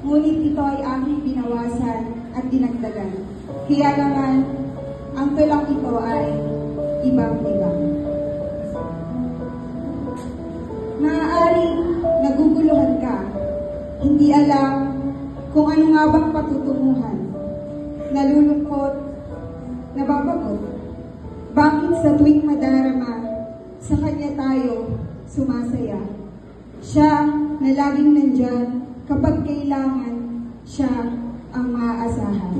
ngunit ito ay aking binawasan at dinagdagan. Kaya naman, ang tulang ito ay ibang-iba. Maaaring naguguluhan ka, hindi alam kung ano nga bang patutunguhan, nalulungkot, nababagot. Bakit sa tuwing madarama, sa Kanya tayo sumasaya? Siya na laging nandyan kapag kailangan, siya ang maaasahan.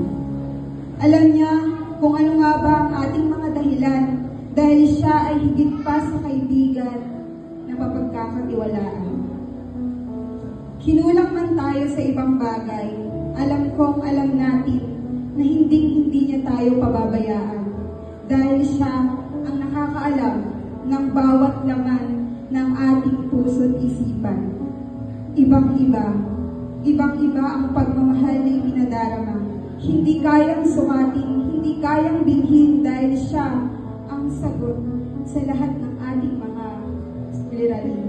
Alam niya kung ano nga ba ang ating mga dahilan dahil siya ay higit pa sa kaibigan na mapagkakatiwalaan. Kinulang man tayo sa ibang bagay, alam kong alam natin na hindi niya tayo pababayaan dahil siya ang nakakaalam ng bawat laman ng ating puso't isipan. Ibang-iba ang pagmamahal na ipinadarama. Hindi kayang sumating, hindi kayang bilhin dahil siya ang sagot sa lahat ng ating mga liranin.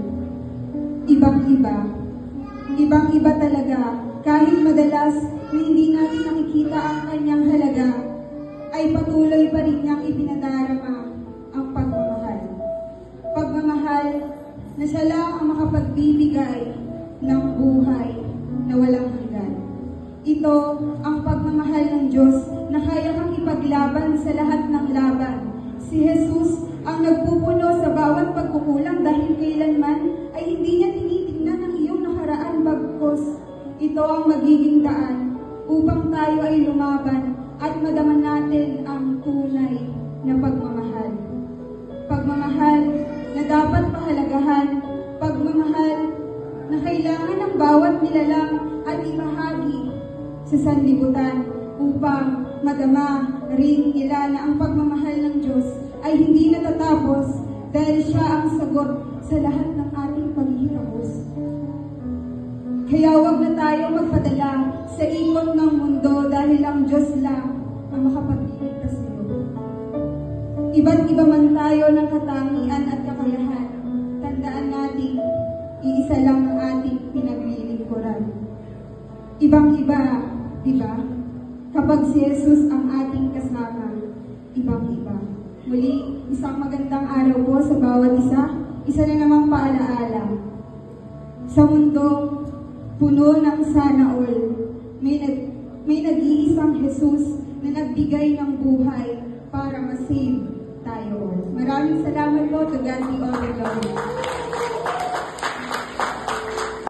Ibang-iba talaga, kahit madalas na hindi natin nakikita ang kanyang halaga, ay patuloy pa rin niyang ipinadarama ang pagmamahal. Pagmamahal na siya lang ang makapagbibigay ng buhay na walang hanggan. Ito ang pagmamahal ng Diyos na kaya kang ipaglaban sa lahat ng laban. Si Jesus ang nagpupuno sa bawat pagkukulang dahil kailanman ay hindi niya tinitingnan ang iyong nakaraan, bagkus ito ang magiging daan upang tayo ay lumaban at madama natin ang tunay na pagmamahal. Pagmamahal na dapat pahalagahan, pagmamahal na kailangan ng bawat nilalang at ibahagi sa sanlibutan upang madama rin nila na ang pagmamahal ng Diyos ay hindi natatapos dahil siya ang sagot sa lahat ng ating paghihirapos. Kaya huwag na tayo magpadala sa ikot ng mundo dahil ang Diyos lang ang makapagligtas nito. Iba't iba man tayo ng katangian at kakayahan, tandaan natin, iisa lang ang ating pinaglilingkuran. Ibang-iba, diba? Kapag si Jesus ang ating kasama, ibang-iba. Muli, isang magandang araw po sa bawat isa. Isa na namang paalaala. Sa mundong puno ng sana all, may nag-iisang Jesus na nagbigay ng buhay para ma-save tayo all. Maraming salamat po. To God be all the glory.